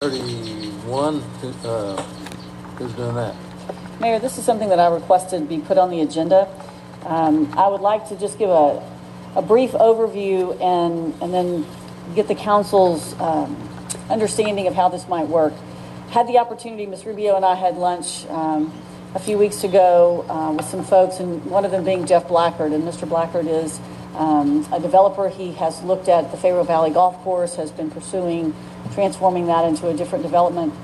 31, who's doing that? Mayor, this is something that I requested be put on the agenda. I would like to just give a brief overview and then get the council's understanding of how this might work. Had the opportunity, Ms. Rubio and I had lunch a few weeks ago with some folks, and one of them being Jeff Blackard. And Mr. Blackard is a developer. He has looked at the Federal Valley Golf Course, has been pursuing transforming that into a different development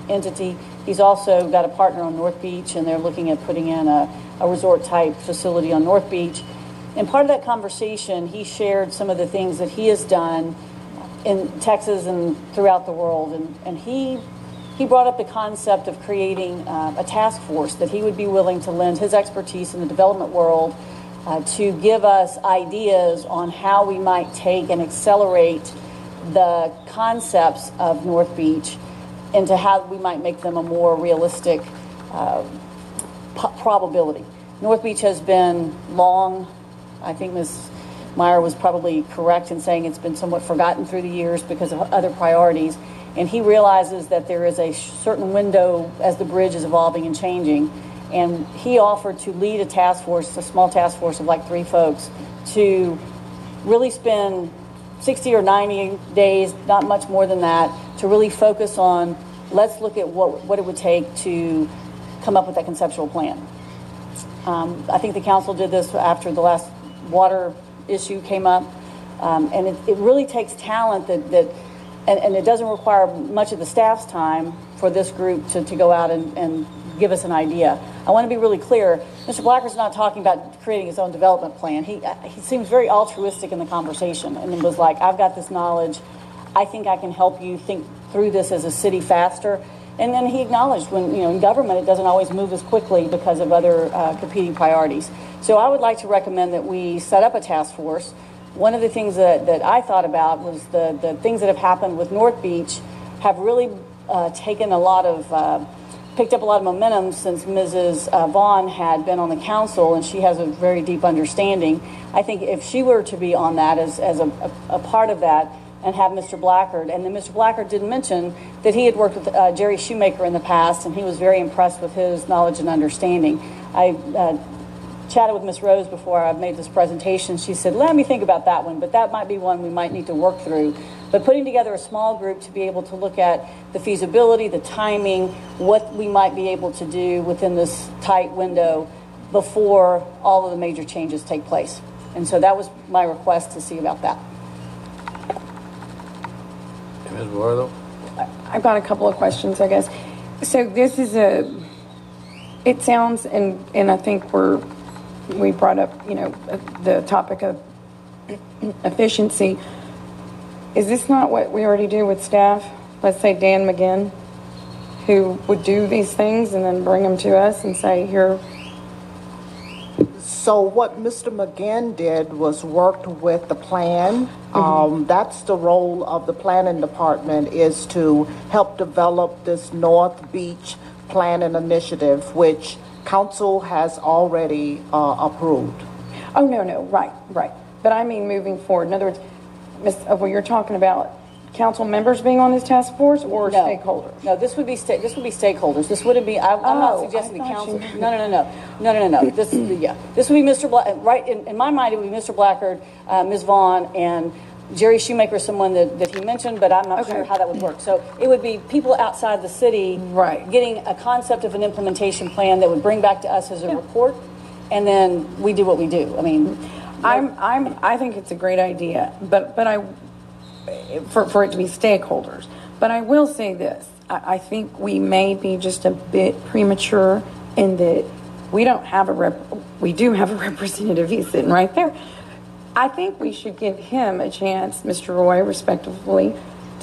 entity. He's also got a partner on North Beach, and they're looking at putting in a resort type facility on North Beach. And part of that conversation, he shared some of the things that he has done in Texas and throughout the world. And he brought up the concept of creating a task force that he would be willing to lend his expertise in the development world to give us ideas on how we might take and accelerate the concepts of North Beach into how we might make them a more realistic probability. North Beach has been long, I think Ms. Meyer was probably correct in saying it's been somewhat forgotten through the years because of other priorities. And he realizes that there is a certain window as the bridge is evolving and changing. And he offered to lead a task force, a small task force of like 3 folks, to really spend 60 or 90 days, not much more than that, to really focus on, let's look at what it would take to come up with that conceptual plan. I think the council did this after the last water issue came up. And it really takes talent and it doesn't require much of the staff's time for this group to go out and give us an idea. I want to be really clear. Mr. Blackard's not talking about creating his own development plan. He seems very altruistic in the conversation and was like, I've got this knowledge. I think I can help you think through this as a city faster. And then he acknowledged when, in government, it doesn't always move as quickly because of other competing priorities. So I would like to recommend that we set up a task force. One of the things that I thought about was the things that have happened with North Beach have really taken a lot of picked up a lot of momentum since Mrs. Vaughn had been on the council, and she has a very deep understanding. I think if she were to be on that as a part of that and have Mr. Blackard, and then Mr. Blackard did mention that he had worked with Jerry Shoemaker in the past, and he was very impressed with his knowledge and understanding. I chatted with Ms. Rose before I made this presentation. She said, let me think about that one, but that might be one we might need to work through. But putting together a small group to be able to look at the feasibility, the timing, what we might be able to do within this tight window before all of the major changes take place. And so that was my request to see about that. Ms. Eduardo? I've got a couple of questions, I guess. So this is it sounds, and I think we brought up, the topic of efficiency. Is this not what we already do with staff? Let's say Dan McGinn, who would do these things and then bring them to us and say, here. So what Mr. McGinn did was worked with the plan. That's the role of the planning department, is to help develop this North Beach planning initiative, which council has already approved. Oh, no, right. But I mean moving forward. In other words, well, you're talking about council members being on this task force or stakeholders? No, this would be stakeholders. This wouldn't be. I'm not suggesting the council. No. This would be Mr. Black. Right in my mind, it would be Mr. Blackard, Ms. Vaughn, and Jerry Shoemaker, someone that he mentioned, but I'm not sure how that would work. So it would be people outside the city, right, getting a concept of an implementation plan that would bring back to us as a report, and then we do what we do. I mean. I think it's a great idea, but for it to be stakeholders. But I will say this: I think we may be just a bit premature in that we don't have we do have a representative. He's sitting right there. I think we should give him a chance, Mr. Roy, respectively,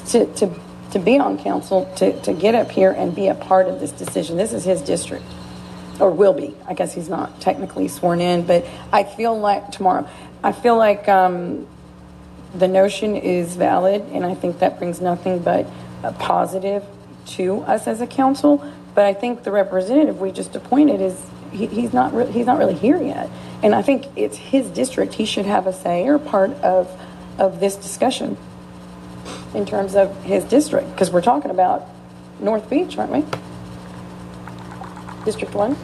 to be on council, to get up here and be a part of this decision. This is his district. Or will be. I guess he's not technically sworn in, but I feel like tomorrow. I feel like the notion is valid, and I think that brings nothing but a positive to us as a council. But I think the representative we just appointed he's not really here yet, and I think it's his district. He should have a say or part of this discussion. in terms of his district, because we're talking about North Beach, aren't we? District 1?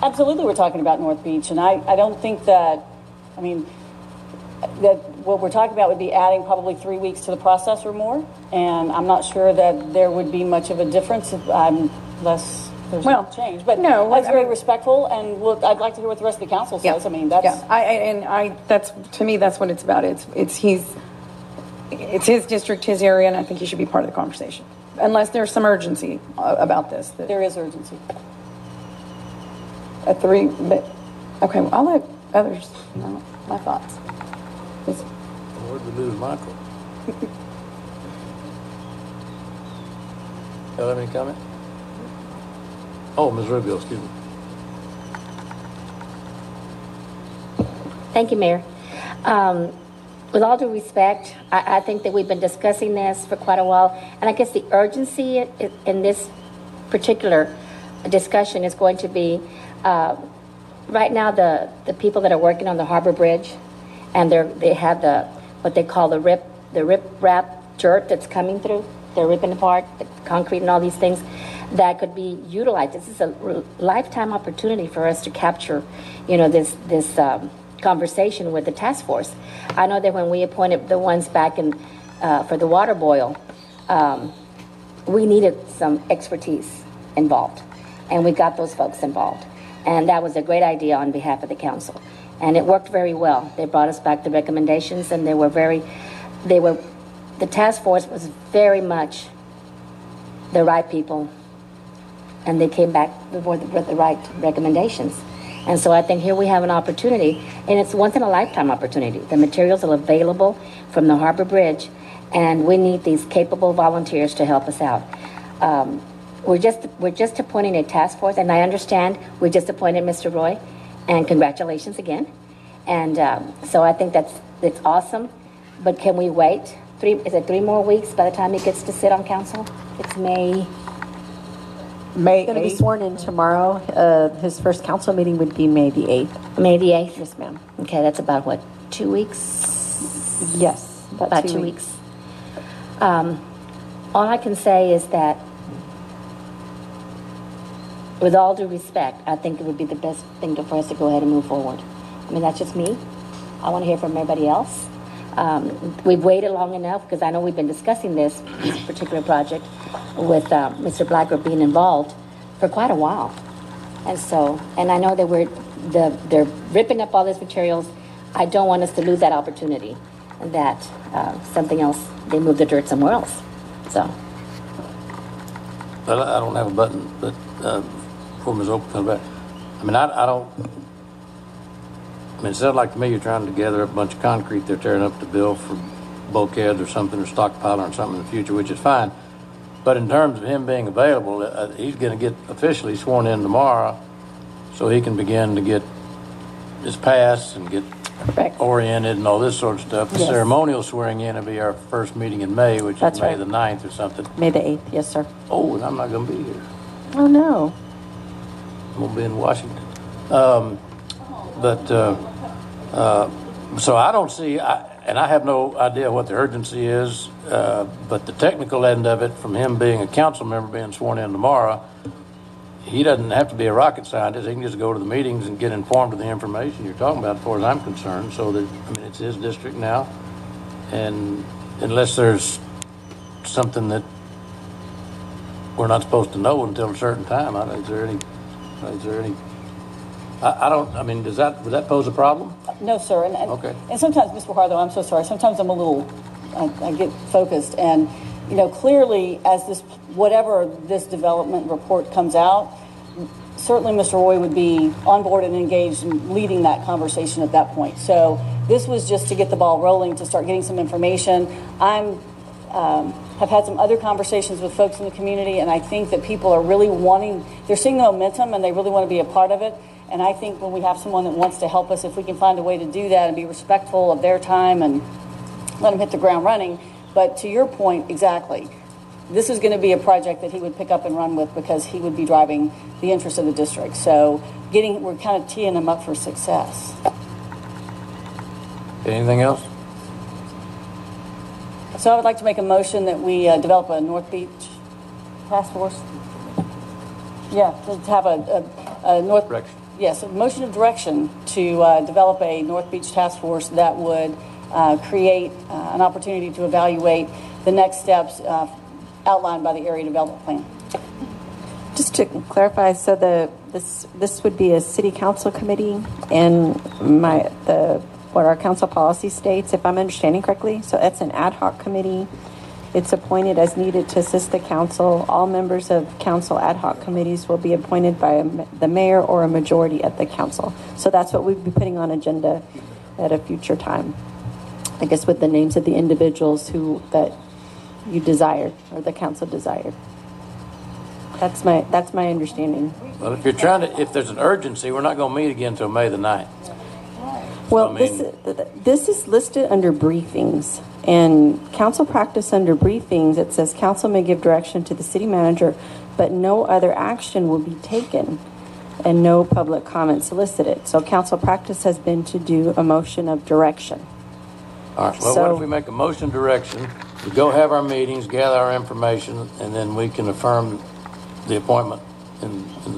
Absolutely, we're talking about North Beach, and I don't think that, I mean, that what we're talking about would be adding probably 3 weeks to the process or more, and I'm not sure that there would be much of a difference unless there's a change. But no, that's very respectful, and look, I'd like to hear what the rest of the council says. I mean, that's... Yeah, that's, to me, that's what it's about. It's his district, his area, and I think he should be part of the conversation. Unless there's some urgency about this. There is urgency. But okay, well, I'll let others know my thoughts. Where'd we lose Michael? Y'all have any comment? Oh, Ms. Rubio, excuse me. Thank you, Mayor. With all due respect, I think that we've been discussing this for quite a while, and I guess the urgency in this particular discussion is going to be right now the people that are working on the Harbor Bridge, and they have what they call the rip wrap dirt that's coming through. They're ripping apart the concrete and all these things that could be utilized. This is a lifetime opportunity for us to capture, this conversation with the task force. I know that when we appointed the ones back in for the water boil, we needed some expertise involved, and we got those folks involved, and that was a great idea on behalf of the council, and it worked very well. They brought us back the recommendations, and the task force was very much the right people, and they came back with the right recommendations. And so I think here we have an opportunity, and it's once in a lifetime opportunity. The materials are available from the Harbor Bridge, and we need these capable volunteers to help us out. We're just appointing a task force, and I understand we just appointed Mr. Roy, and congratulations again. And so I think that's awesome. But can we wait? Is it 3 more weeks by the time he gets to sit on council? It's May. He's going to be sworn in tomorrow. His first council meeting would be May the 8th. May the 8th? Yes, ma'am. Okay, that's about what, 2 weeks? Yes, about 2 weeks. All I can say is that, with all due respect, I think it would be the best thing for us to go ahead and move forward. I mean, that's just me. I want to hear from everybody else. We've waited long enough, because I know we've been discussing this particular project with Mr. Blackard being involved for quite a while. And I know that they're ripping up all these materials. I don't want us to lose that opportunity, and that something else, they move the dirt somewhere else. So. Well, I don't have a button, but before Ms. Opel comes back, I mean, it sounds like to me you're trying to gather up a bunch of concrete they're tearing up to build for bulkheads or something, or stockpiling or something in the future, which is fine. But in terms of him being available, he's going to get officially sworn in tomorrow, so he can begin to get his pass and get oriented and all this sort of stuff. The ceremonial swearing in will be our first meeting in May, which is May the 9th or something. May the 8th, yes, sir. Oh, and I'm not going to be here. Oh, no. I'm going to be in Washington. So I don't see, and I have no idea what the urgency is, but the technical end of it, from him being a council member being sworn in tomorrow, he doesn't have to be a rocket scientist. He can just go to the meetings and get informed of the information you're talking about, as far as I'm concerned. So that, I mean, it's his district now, and unless there's something that we're not supposed to know until a certain time, is there any? I mean, would that pose a problem? No, sir. Okay. And sometimes, Mr. Harlow, I'm so sorry. Sometimes I'm a little, I get focused. And, clearly, as whatever this development report comes out, certainly Mr. Roy would be on board and engaged in leading that conversation at that point. So this was just to get the ball rolling, to start getting some information. Have had some other conversations with folks in the community, and I think that people are really they're seeing the momentum, and they really want to be a part of it. And I think when we have someone that wants to help us, if we can find a way to do that and be respectful of their time and let them hit the ground running. But to your point, exactly, this is going to be a project that he would pick up and run with, because he would be driving the interest of the district. So we're kind of teeing him up for success. Anything else? So I would like to make a motion that we develop a North Beach task force. Yeah, to have a North... Direction. Yes, a motion of direction to develop a North Beach task force that would create an opportunity to evaluate the next steps outlined by the area development plan. Just to clarify, so this would be a city council committee, and what our council policy states, if I'm understanding correctly, so it's an ad hoc committee. It's appointed as needed to assist the council. All members of council ad hoc committees will be appointed by the mayor or a majority at the council. So that's what we'd be putting on agenda at a future time, I guess, with the names of the individuals that you desired or the council desired. That's my understanding. Well, if there's an urgency, we're not going to meet again until May the 9th. Well, this is listed under briefings, and council practice under briefings, it says council may give direction to the city manager, but no other action will be taken and no public comment solicited. So council practice has been to do a motion of direction. All right, well, what if we make a motion of direction, we go have our meetings, gather our information, and then we can affirm the appointment,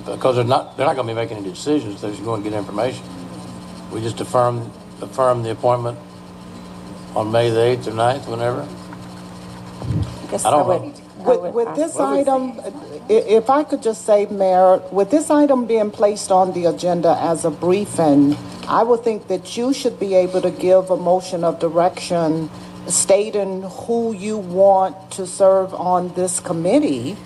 because they're not going to be making any decisions, they're just going to get information. We just affirm the appointment on May the 8th or 9th, whenever. I don't know. With this item, if I could just say, Mayor, with this item being placed on the agenda as a briefing, I would think that you should be able to give a motion of direction stating who you want to serve on this committee,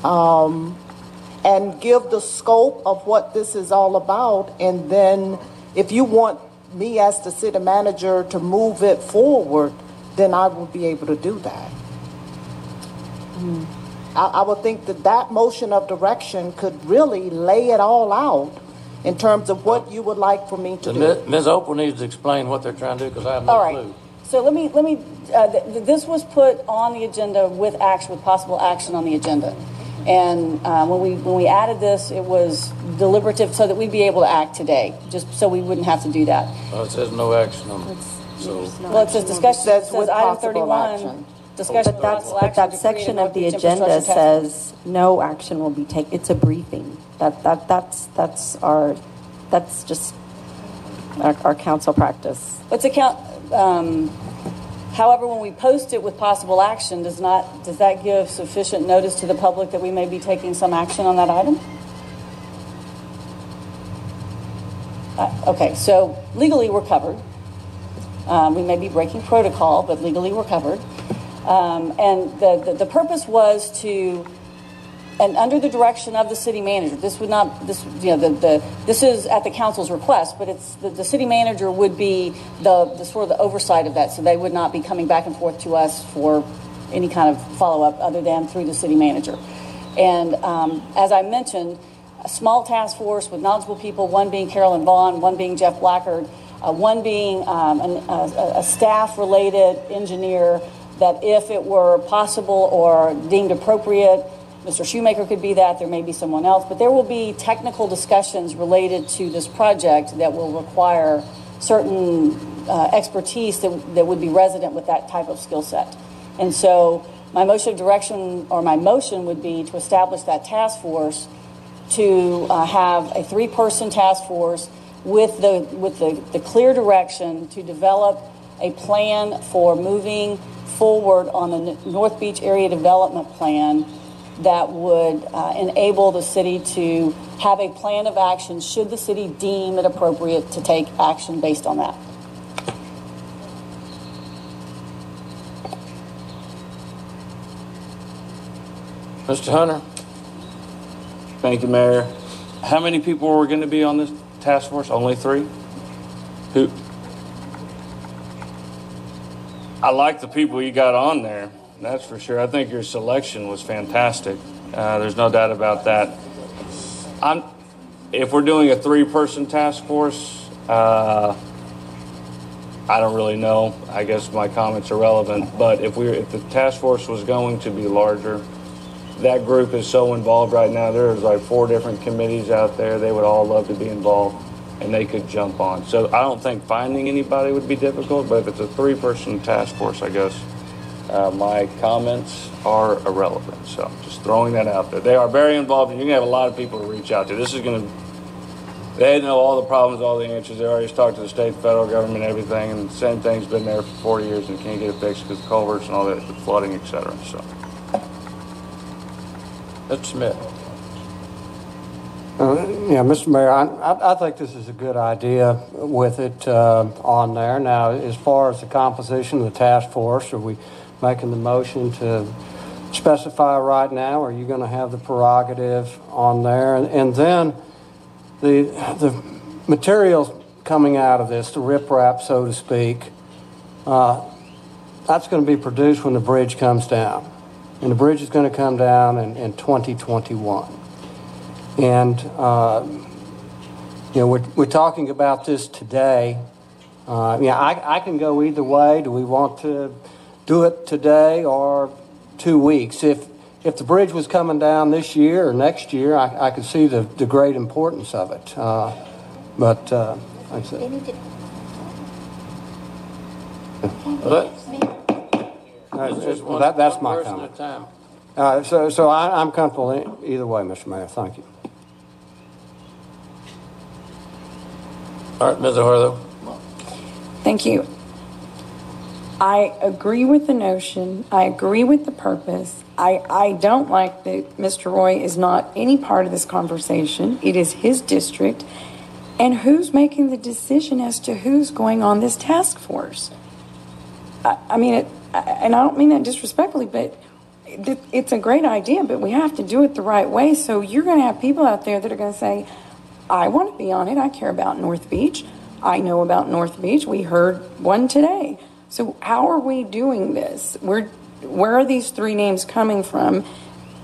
and give the scope of what this is all about, and then if you want me as the city manager to move it forward, then I will be able to do that. I would think that motion of direction could really lay it all out in terms of what you would like for me to do. Ms. Opel needs to explain what they're trying to do, because I have no clue. So let me. This was put on the agenda with possible action on the agenda. And when we added this, it was deliberative so that we'd be able to act today, just so we wouldn't have to do that. Well, it says no action on it. Well, it says discussion. It says item 31. Action. Discussion. But that section of the agenda says no action will be taken. It's a briefing. That's just our council practice. Let's account. However, when we post it with possible action, does that give sufficient notice to the public that we may be taking some action on that item? Okay, so legally we're covered. We may be breaking protocol, but legally we're covered. And the purpose was to, and under the direction of the city manager, this is at the council's request, but it's the city manager would be the sort of the oversight of that, so they would not be coming back and forth to us for any kind of follow-up other than through the city manager. And as I mentioned, a small task force with knowledgeable people, one being Carolyn Vaughn, one being Jeff Blackard, one being a staff-related engineer, that if it were possible or deemed appropriate, Mr. Shoemaker could be that, there may be someone else, but there will be technical discussions related to this project that will require certain expertise that would be resident with that type of skill set. And so my motion of direction, or my motion, would be to establish that task force, to have a 3-person task force with the clear direction to develop a plan for moving forward on the North Beach Area Development Plan that would enable the city to have a plan of action should the city deem it appropriate to take action based on that. Mr. Hunter? Thank you, Mayor. How many people were going to be on this task force? Only 3? Who? I like the people you got on there, that's for sure. I think your selection was fantastic. There's no doubt about that. If we're doing a 3-person task force, I don't really know. I guess my comments are relevant. But if the task force was going to be larger, that group is so involved right now. There's like 4 different committees out there. They would all love to be involved, and they could jump on. So I don't think finding anybody would be difficult, but if it's a 3-person task force, I guess My comments are irrelevant, so just throwing that out there. They are very involved, and you're going to have a lot of people to reach out to. This is going to, they know all the problems, all the answers. They already talked to the state, federal government, everything, and the same thing's been there for 40 years and can't get it fixed because of culverts and all that, the flooding, etc. So, Mr. Smith. Yeah, Mr. Mayor, I think this is a good idea with it on there. Now, as far as the composition of the task force, are we making the motion to specify right now, or are you going to have the prerogative on there? And then the materials coming out of this, the riprap, so to speak, that's going to be produced when the bridge comes down. And the bridge is going to come down in 2021. And, we're talking about this today. I can go either way. Do we want to do it today or 2 weeks? If the bridge was coming down this year or next year, I could see the great importance of it. But like I said. That's my comment. So I'm comfortable either way, Mr. Mayor. Thank you. All right, Ms. O'Hara. Thank you. I agree with the notion. I agree with the purpose. I don't like that Mr. Roy is not any part of this conversation. It is his district. And who's making the decision as to who's going on this task force? I mean, and I don't mean that disrespectfully, but it's a great idea, but we have to do it the right way. So you're going to have people out there that are going to say, I want to be on it. I care about North Beach. I know about North Beach. We heard one today. So how are we doing this? Where are these three names coming from?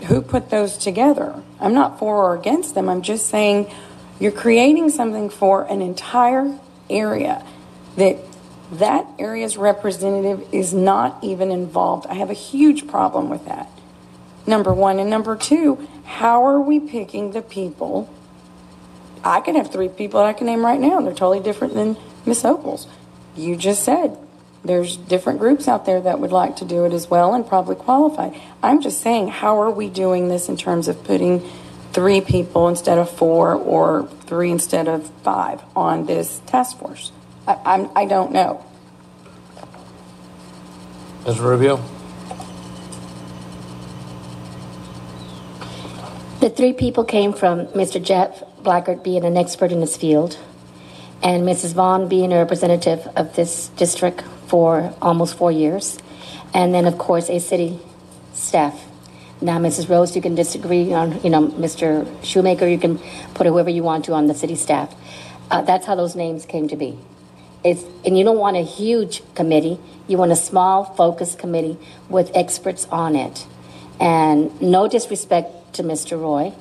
Who put those together? I'm not for or against them. I'm just saying you're creating something for an entire area that area's representative is not even involved. I have a huge problem with that. Number one. And number two, how are we picking the people? I can have three people that I can name right now. They're totally different than Ms. Opel's. You just said there's different groups out there that would like to do it as well and probably qualify. I'm just saying, how are we doing this in terms of putting three people instead of four or three instead of five on this task force? I don't know. Ms. Rubio? The three people came from Mr. Jeff Blackard being an expert in his field, and Mrs. Vaughn being a representative of this district for almost 4 years, and then, of course, a city staff. Now, Mrs. Rose, you can disagree on, Mr. Shoemaker, you can put whoever you want to on the city staff. That's how those names came to be. And you don't want a huge committee. You want a small, focused committee with experts on it. And no disrespect to Mr. Roy.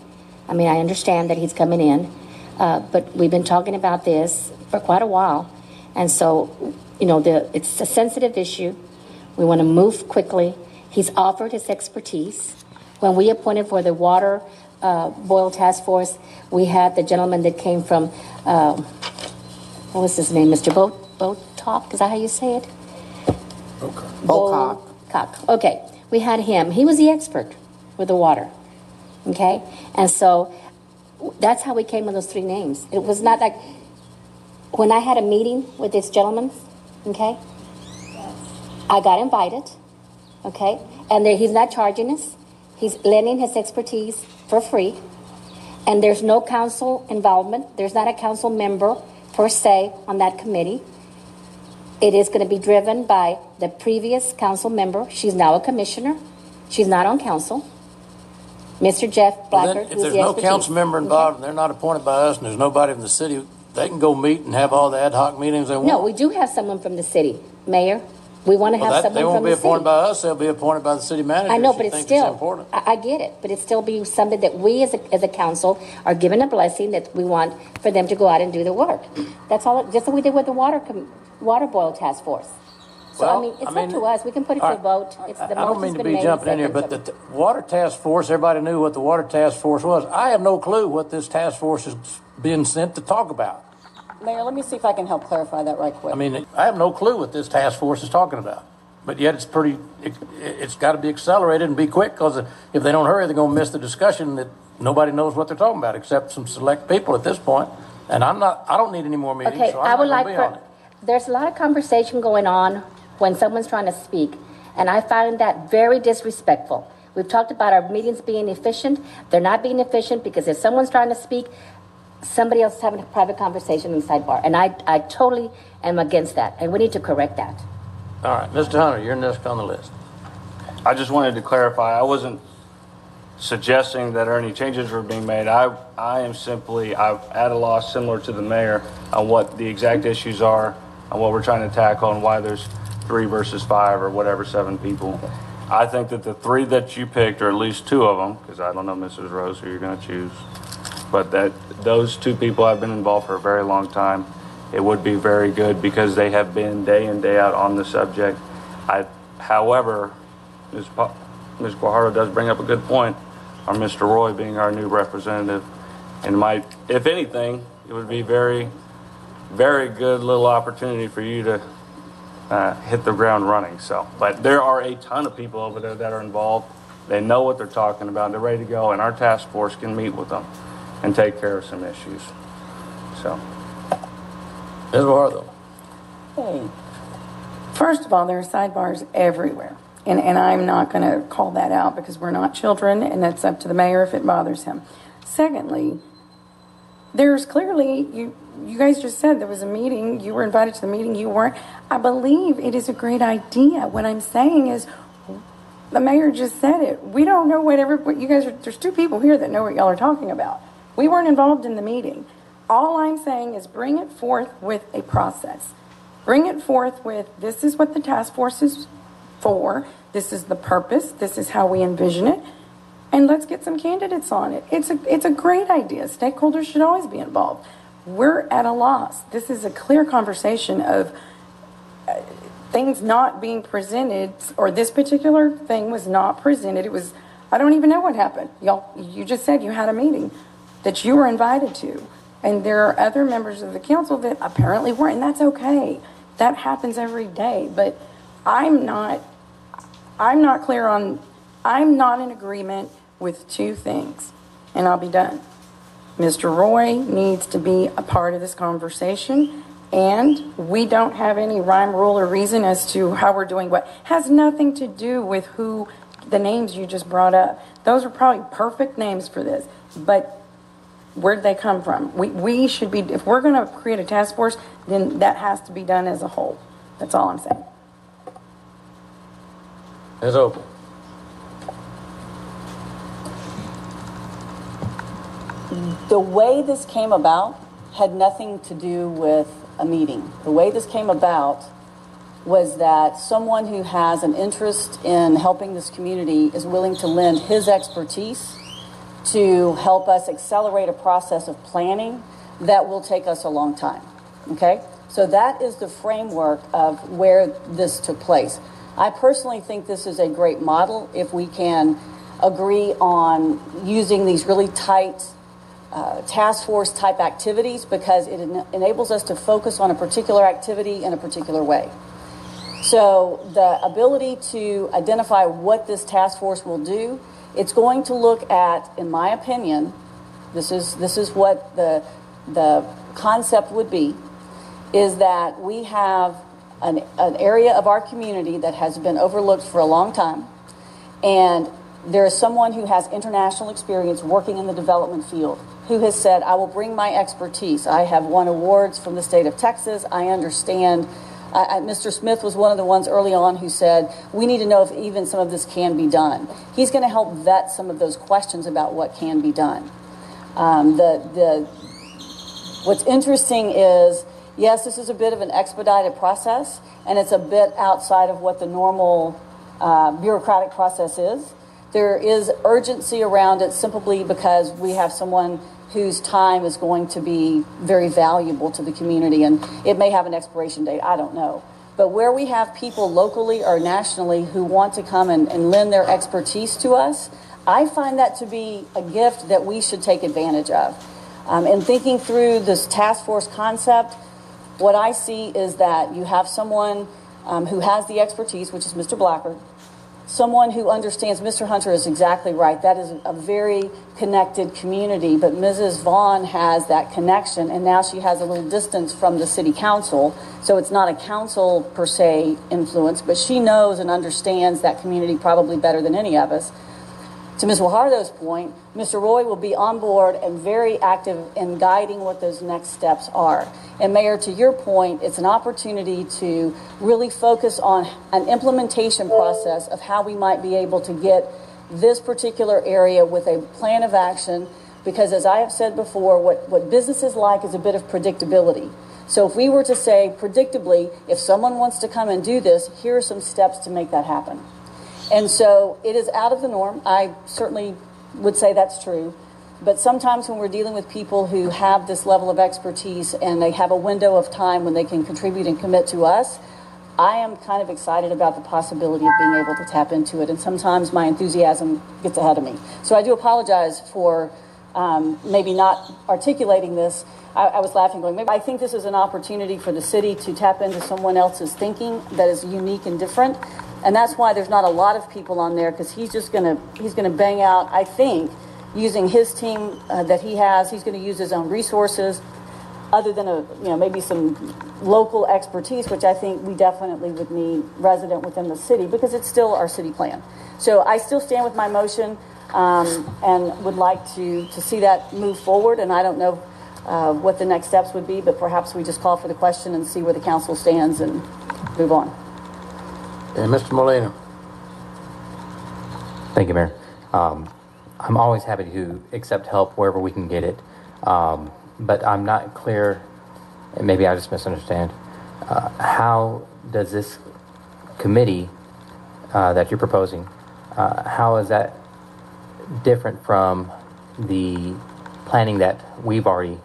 I mean, I understand that he's coming in, but we've been talking about this for quite a while. And so, it's a sensitive issue. We want to move quickly. He's offered his expertise. When we appointed for the water boil task force, we had the gentleman that came from, what was his name, Mr. Botok? Is that how you say it? Okay. Bocock. Okay. We had him. He was the expert with the water. Okay? And so that's how we came with those three names. It was not like when I had a meeting with this gentleman, okay? I got invited, okay? And he's not charging us. He's lending his expertise for free. And there's no council involvement. There's not a council member per se on that committee. It is going to be driven by the previous council member. She's now a commissioner. She's not on council. Mr. Jeff Blackard, if there's no council member involved and they're not appointed by us and there's nobody from the city, they can go meet and have all the ad hoc meetings they want. No, we do have someone from the city, Mayor. We want to have someone from the city. They won't be appointed by us. They'll be appointed by the city manager. I know, but it's still important. I get it, but it still be something that we as a council are given a blessing that we want for them to go out and do the work. That's all. Just what we did with the water boil task force. So it's up to us. We can put it to a vote. I don't mean to be jumping in here, but the water task force, everybody knew what the water task force was. I have no clue what this task force is being sent to talk about. Mayor, let me see if I can help clarify that right quick. I have no clue what this task force is talking about. but yet it's got to be accelerated and be quick, because if they don't hurry, they're going to miss the discussion that nobody knows what they're talking about except some select people at this point. And I don't need any more meetings, Okay, so I'm not going to be on it. there's a lot of conversation going on when someone's trying to speak, and I find that very disrespectful. We've talked about our meetings being efficient. They're not being efficient because if someone's trying to speak, somebody else is having a private conversation in the sidebar. And I totally am against that, and we need to correct that. All right, Mr. Hunter, you're next on the list. I just wanted to clarify, I wasn't suggesting that any changes were being made. I am simply, I'm at a loss, similar to the mayor, on what the exact issues are, on what we're trying to tackle, and why there's 3 versus 5 or whatever, 7 people. I think that the 3 that you picked, or at least 2 of them, because I don't know, Mrs. Rose, who you're going to choose, but that those 2 people have been involved for a very long time. It would be very good because they have been day in, day out on the subject. However, Ms. Guajardo does bring up a good point on Mr. Roy being our new representative. And if anything, it would be very, very good little opportunity for you to hit the ground running. But there are a ton of people over there that are involved. They know what they're talking about. They're ready to go, and our task force can meet with them and take care of some issues. Ms. Guajardo. Hey. First of all, there are sidebars everywhere. And I'm not going to call that out because we're not children, and that's up to the mayor if it bothers him. Secondly, there's clearly, you guys just said there was a meeting, you were invited to the meeting, you weren't. I believe it is a great idea. What I'm saying is, the mayor just said it. We don't know what you guys are, there's 2 people here that know what y'all are talking about. We weren't involved in the meeting. All I'm saying is bring it forth with a process. Bring it forth with, this is what the task force is for, this is the purpose, this is how we envision it, and let's get some candidates on it. It's a great idea. Stakeholders should always be involved. We're at a loss. This is a clear conversation of things not being presented, or this particular thing was not presented. It was, I don't even know what happened. You just said you had a meeting that you were invited to, and there are other members of the council that apparently weren't, and that's okay. That happens every day, but I'm not clear on, I'm not in agreement with 2 things, and I'll be done. Mr. Roy needs to be a part of this conversation, and we don't have any rhyme, rule, or reason as to how we're doing what. Has nothing to do with who the names you just brought up. Those are probably perfect names for this, but where'd they come from? We should be, if we're going to create a task force, then that has to be done as a whole. That's all I'm saying. Ms. Opel. The way this came about had nothing to do with a meeting. The way this came about was that someone who has an interest in helping this community is willing to lend his expertise to help us accelerate a process of planning that will take us a long time. Okay? So that is the framework of where this took place. I personally think this is a great model if we can agree on using these really tight task force type activities, because it enables us to focus on a particular activity in a particular way. So the ability to identify what this task force will do, it's going to look at, in my opinion, this is what the concept would be, is that we have an area of our community that has been overlooked for a long time, and there is someone who has international experience working in the development field who has said, I will bring my expertise. I have won awards from the state of Texas. I understand. Mr. Smith was one of the ones early on who said, we need to know if even some of this can be done. He's going to help vet some of those questions about what can be done. What's interesting is, yes, this is a bit of an expedited process, and it's a bit outside of what the normal bureaucratic process is. There is urgency around it simply because we have someone whose time is going to be very valuable to the community, and it may have an expiration date, I don't know. But where we have people locally or nationally who want to come and lend their expertise to us, I find that to be a gift that we should take advantage of. In thinking through this task force concept, what I see is that you have someone who has the expertise, which is Mr. Blackard, someone who understands. Mr. Hunter is exactly right. That is a very connected community, but Mrs. Vaughn has that connection, and now she has a little distance from the city council, so it's not a council per se influence, but she knows and understands that community probably better than any of us. To Ms. Guajardo's point, Mr. Roy will be on board and very active in guiding what those next steps are. And Mayor, to your point, it's an opportunity to really focus on an implementation process of how we might be able to get this particular area with a plan of action, because as I have said before, what businesses like is a bit of predictability. So if we were to say predictably, if someone wants to come and do this, here are some steps to make that happen. And so it is out of the norm. I certainly would say that's true. But sometimes when we're dealing with people who have this level of expertise and they have a window of time when they can contribute and commit to us, I am kind of excited about the possibility of being able to tap into it. And sometimes my enthusiasm gets ahead of me. So I do apologize for maybe not articulating this. I was laughing going, maybe I think this is an opportunity for the city to tap into someone else's thinking that is unique and different. And that's why there's not a lot of people on there, because he's going to bang out, I think, using his team that he has. He's going to use his own resources, other than maybe some local expertise, which I think we definitely would need resident within the city, because it's still our city plan. So I still stand with my motion and would like to see that move forward. And I don't know what the next steps would be, but perhaps we just call for the question and see where the council stands and move on. And Mr. Molina. Thank you, Mayor. I'm always happy to accept help wherever we can get it. But I'm not clear, and maybe I just misunderstand, how does this committee that you're proposing, how is that different from the planning that we've already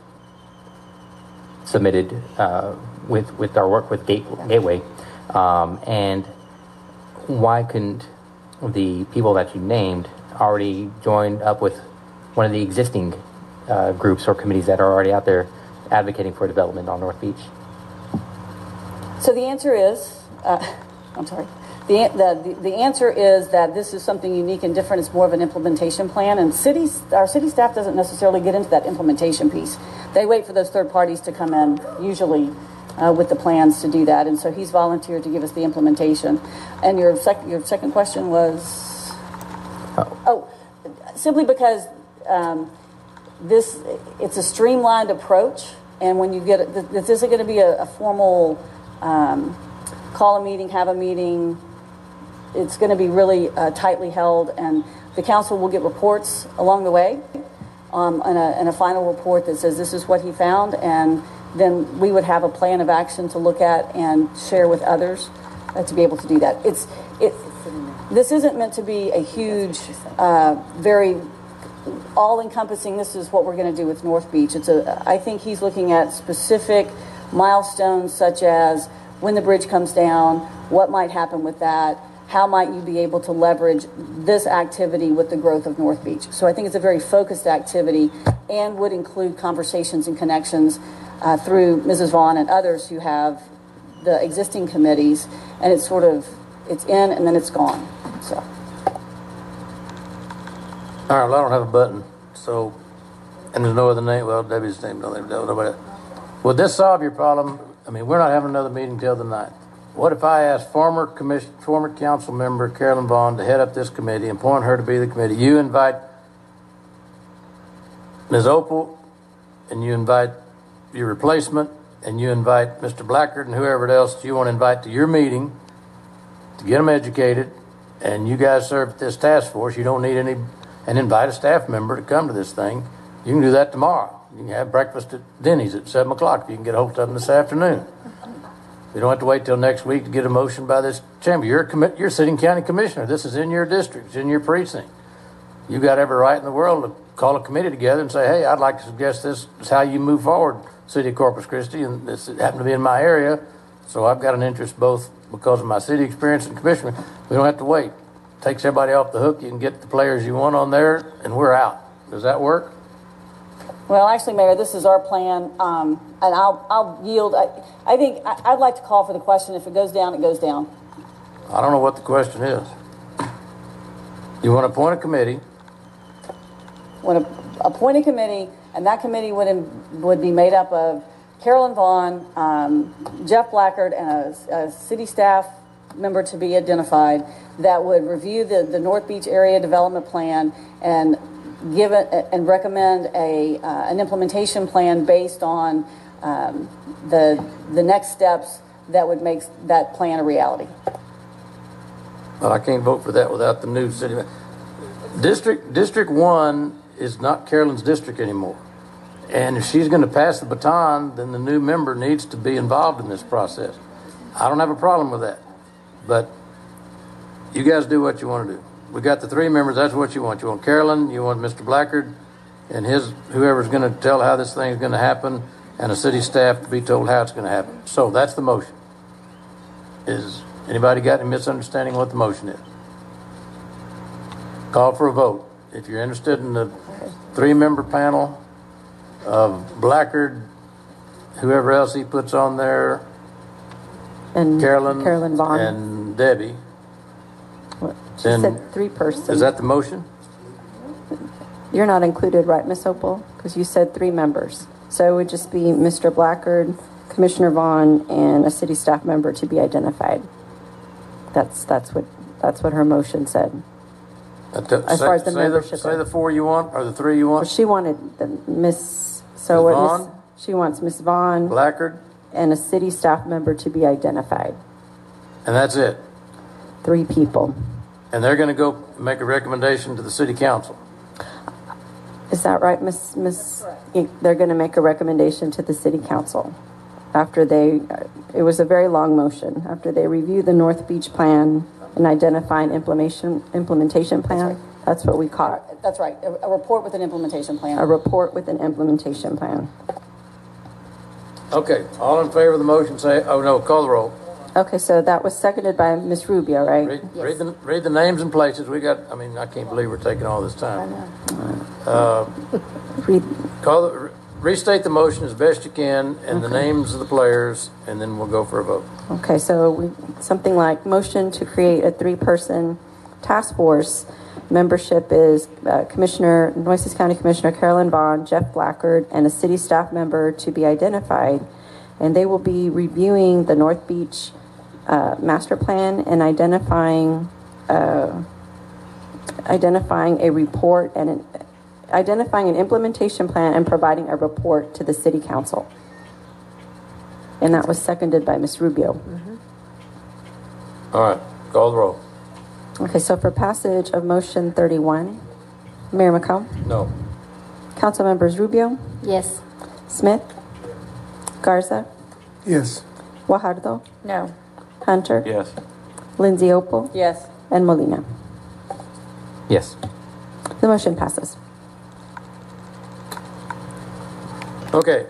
submitted with our work with Gateway? And why couldn't the people that you named already join up with one of the existing groups or committees that are already out there advocating for development on North Beach? So the answer is, I'm sorry. The answer is that this is something unique and different. It's more of an implementation plan, and our city staff doesn't necessarily get into that implementation piece. They wait for those third parties to come in, usually with the plans to do that. And so he's volunteered to give us the implementation. And your second question was, simply because it's a streamlined approach, and when you get this isn't going to be a formal call a meeting, have a meeting. It's going to be really tightly held, and the council will get reports along the way, and a final report that says this is what he found, and then we would have a plan of action to look at and share with others to be able to do that. This isn't meant to be a huge, very all-encompassing, this is what we're going to do with North Beach. I think he's looking at specific milestones, such as when the bridge comes down, what might happen with that, how might you be able to leverage this activity with the growth of North Beach. So I think it's a very focused activity and would include conversations and connections through Mrs. Vaughn and others who have the existing committees, and it's in and then it's gone. So. All right, well, I don't have a button, so, and there's no other name. Well, Debbie's name, nobody. Would this solve your problem? I mean, we're not having another meeting till the 9th. What if I asked former council member Carolyn Vaughn to head up this committee and appoint her to be the committee? You invite Ms. Opel, and you invite your replacement, and you invite Mr. Blackard and whoever else you want to invite to your meeting to get them educated, and you guys serve at this task force. You don't need any, and invite a staff member to come to this thing. You can do that tomorrow. You can have breakfast at Denny's at 7 o'clock if you can get a hold of them this afternoon. You don't have to wait till next week to get a motion by this chamber. You're sitting county commissioner. This is in your district. It's in your precinct. You got every right in the world to call a committee together and say, hey, I'd like to suggest this is how you move forward, City of Corpus Christi, and this happened to be in my area, so I've got an interest both because of my city experience and commissioner. We don't have to wait. Takes everybody off the hook. You can get the players you want on there, and we're out. Does that work? Well, actually, Mayor, this is our plan, and I'll yield. I think I'd like to call for the question. If it goes down, it goes down. I don't know what the question is. You want to appoint a committee? Want to appoint a committee, and that committee would be made up of Carolyn Vaughn, Jeff Blackard, and a city staff member to be identified that would review the North Beach area development plan and give it and recommend an implementation plan based on the next steps that would make that plan a reality. Well, I can't vote for that without the new city. District 1 is not Carolyn's district anymore. And if she's going to pass the baton, then the new member needs to be involved in this process. I don't have a problem with that. But you guys do what you want to do. We got the 3 members. That's what you want. You want Carolyn, you want Mr. Blackard, and whoever's going to tell how this thing is going to happen, and a city staff to be told how it's going to happen. So that's the motion. Is anybody got any misunderstanding what the motion is? Call for a vote. If you're interested in the 3-member panel of Blackard, whoever else he puts on there, And Carolyn Vaughn. and Debbie. She said 3 persons. Is that the motion? You're not included, right, Ms. Opel? Because you said 3 members. So it would just be Mr. Blackard, Commissioner Vaughn, and a city staff member to be identified. That's what her motion said. As far as the membership. Say the 4 you want, or the 3 you want. Well, she wanted the Miss. So Ms. what? Vaughn? She wants Miss Vaughn Blackard, and a city staff member to be identified. and that's it. 3 people. And they're going to go make a recommendation to the city council. Is that right, Miss? They're going to make a recommendation to the city council after they. It was a very long motion. After they review the North Beach plan and identify an implementation plan. That's what we caught. That's right. A report with an implementation plan. A report with an implementation plan. Okay, all in favor of the motion say, oh no, call the roll. Okay, so that was seconded by Ms. Rubio, right? Read the names and places. I can't believe we're taking all this time. Restate the motion as best you can and the names of the players, and then we'll go for a vote. Okay, so something like motion to create a 3-person task force. Membership is Nueces County Commissioner Carolyn Vaughn, Jeff Blackard, and a city staff member to be identified. And they will be reviewing the North Beach master plan and identifying a report and identifying an implementation plan and providing a report to the city council. And that was seconded by Ms. Rubio. Mm-hmm. All right, call the roll. Okay, so for passage of motion 31, Mayor McComb? No. Council members Rubio? Yes. Smith? Garza? Yes. Guajardo? No. Hunter? Yes. Lindsey-Opel? Yes. And Molina. Yes. The motion passes. Okay,